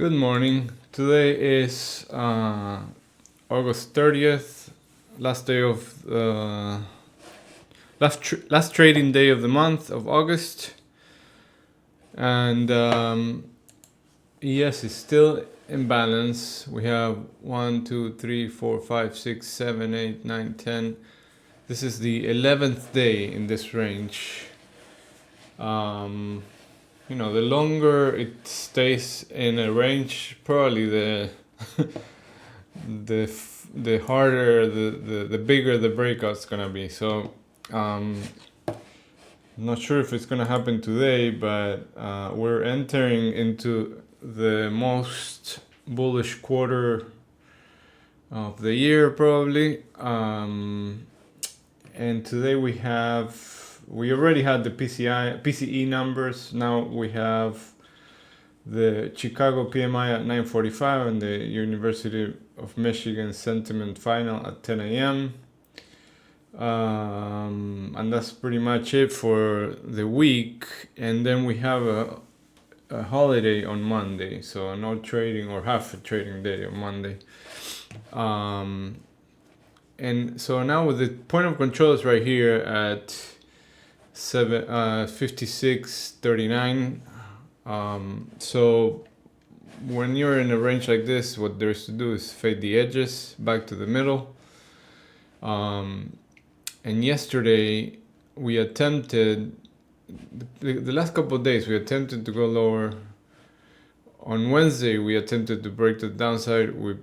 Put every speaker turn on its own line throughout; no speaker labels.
Good morning. Today is August 30th, last day of last trading day of the month of August, and yes, it's still in balance. We have 1, 2, 3, 4, 5, 6, 7, 8, 9, 10. This is the 11th day in this range. The longer it stays in a range, probably the the harder, the bigger the breakout's gonna be. So I'm not sure if it's gonna happen today, but we're entering into the most bullish quarter of the year probably, and today we already had the PCE numbers. Now we have the Chicago PMI at 9:45 and the University of Michigan sentiment final at 10 a.m. And that's pretty much it for the week. And then we have a holiday on Monday, so no trading or half a trading day on Monday. And so now with the point of control is right here at 56.39. So when you're in a range like this, what there's to do is fade the edges back to the middle. And yesterday we attempted, the last couple of days we attempted to go lower. On Wednesday we attempted to break the downside. We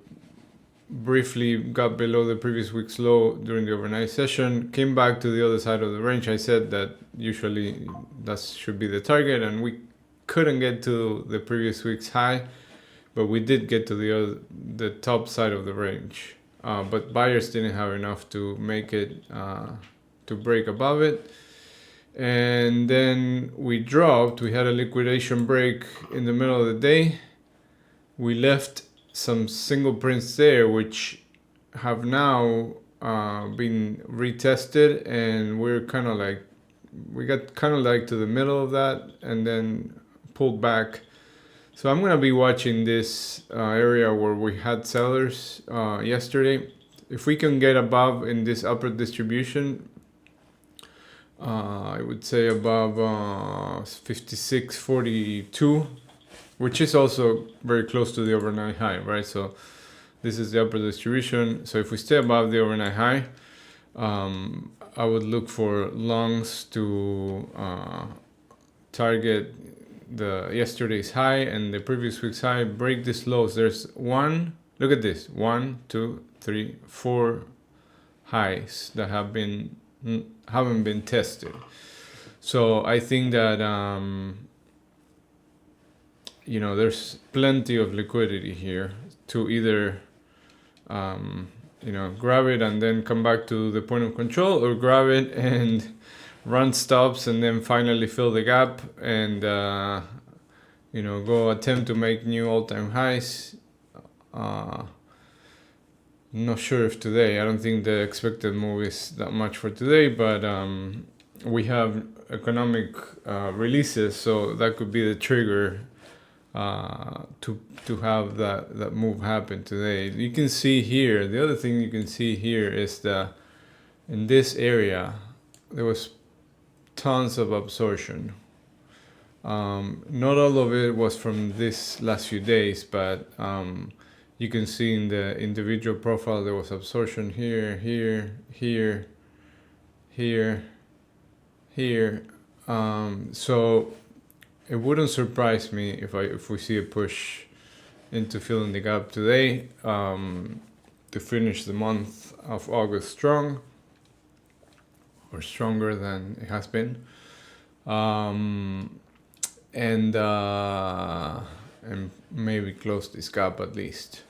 briefly got below the previous week's low during the overnight session, came back to the other side of the range. I said that usually that should be the target, and we couldn't get to the previous week's high, but we did get to the top side of the range. But buyers didn't have enough to make it to break above it. And then we dropped. We had a liquidation break in the middle of the day. We left some single prints there, which have now been retested, and we got kind of like to the middle of that and then pulled back. So I'm gonna be watching this area where we had sellers yesterday. If we can get above in this upper distribution, I would say above 56.42, which is also very close to the overnight high, right? So this is the upper distribution. So if we stay above the overnight high, I would look for longs to target the yesterday's high and the previous week's high, break this lows. There's look at this, 1, 2, 3, 4 highs that haven't been tested. So I think that there's plenty of liquidity here to either grab it and then come back to the point of control, or grab it and run stops and then finally fill the gap and go attempt to make new all-time highs. Not sure if today. I don't think the expected move is that much for today, but we have economic releases, so that could be the trigger to have that move happen today. You can see here, the other thing you can see here is that in this area there was tons of absorption. Not all of it was from this last few days, but you can see in the individual profile there was absorption here, here, here, here, here. So it wouldn't surprise me if we see a push into filling the gap today to finish the month of August strong, or stronger than it has been, and maybe close this gap at least.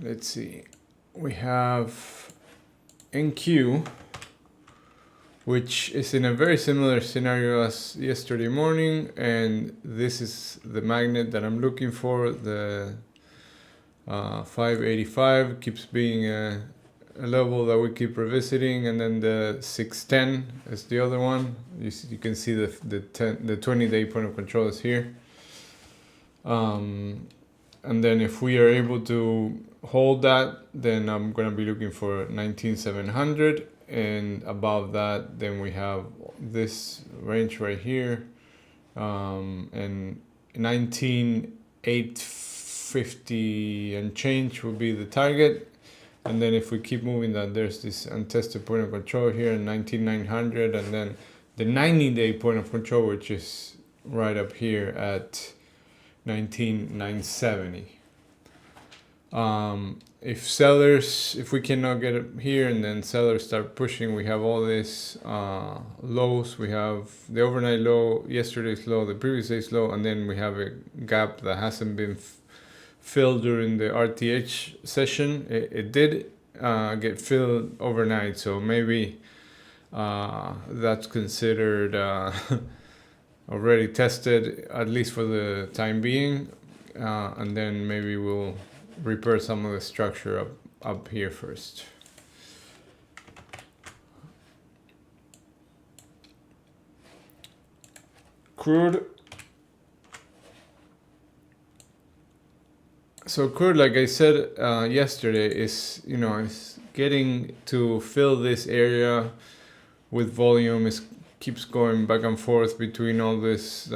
Let's see. We have NQ, which is in a very similar scenario as yesterday morning, and this is the magnet that I'm looking for. The 585 keeps being a level that we keep revisiting, and then the 610 is the other one. You can see the 20-day point of control is here. And then if we are able to hold that, then I'm going to be looking for 19,700, and above that then we have this range right here, and 19,850 and change will be the target. And then if we keep moving that, there's this untested point of control here in 19,900, and then the 90-day point of control, which is right up here at 19,970. If we cannot get it here and then sellers start pushing, we have all these lows. We have the overnight low, yesterday's low, the previous day's low, and then we have a gap that hasn't been filled during the RTH session. It did get filled overnight, so maybe that's considered already tested, at least for the time being, and then maybe we'll repair some of the structure up here first. Crude. So crude, like I said yesterday, is getting to fill this area with volume. It keeps going back and forth between all this,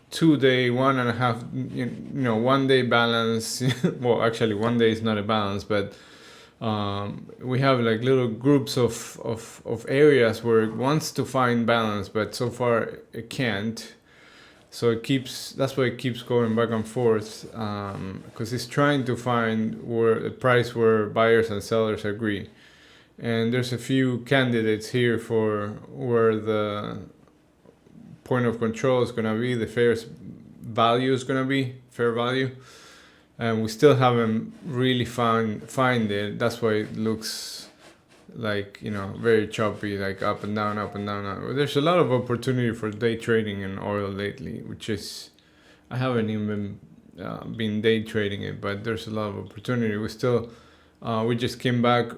2-day, 1.5, 1 day balance. Well, actually 1 day is not a balance, but we have like little groups of areas where it wants to find balance, but so far it can't. So that's why it keeps going back and forth, because it's trying to find where the price where buyers and sellers agree. And there's a few candidates here for where the point of control is going to be, the fair value is going to be, fair value. And we still haven't really find it. That's why it looks like, very choppy, like up and down, up and down. There's a lot of opportunity for day trading in oil lately, which is, I haven't even been day trading it, but there's a lot of opportunity. We just came back,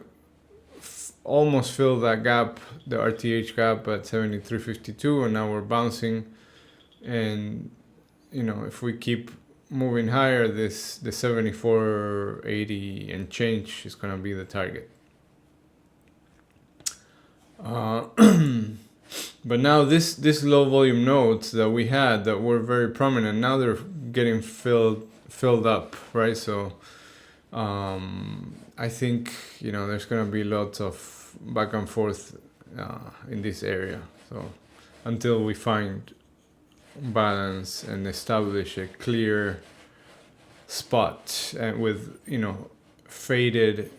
almost filled that gap, the RTH gap at 73.52, and now we're bouncing. And if we keep moving higher, the 74.80 and change is going to be the target. But now this low volume nodes that we had that were very prominent, now they're getting filled up, right? So I think there's gonna be lots of back and forth in this area. So until we find balance and establish a clear spot and with faded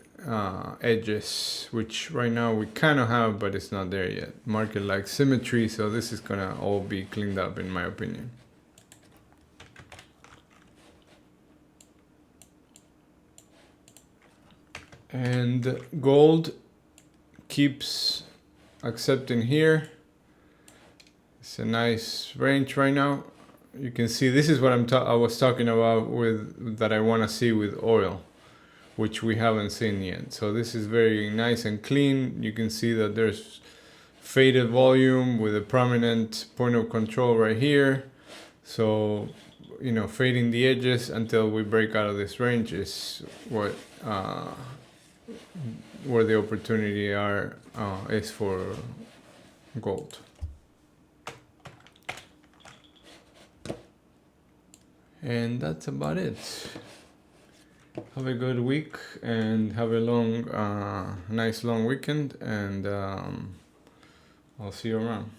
edges, which right now we kind of have, but it's not there yet. Market likes symmetry, so this is gonna all be cleaned up in my opinion. And gold keeps accepting here. It's a nice range right now. You can see this is what I was talking about with that I want to see with oil, which we haven't seen yet. So this is very nice and clean. You can see that there's faded volume with a prominent point of control right here. So fading the edges until we break out of this range is what where the opportunity is for gold. And that's about it. Have a good week and have a nice long weekend, and I'll see you around.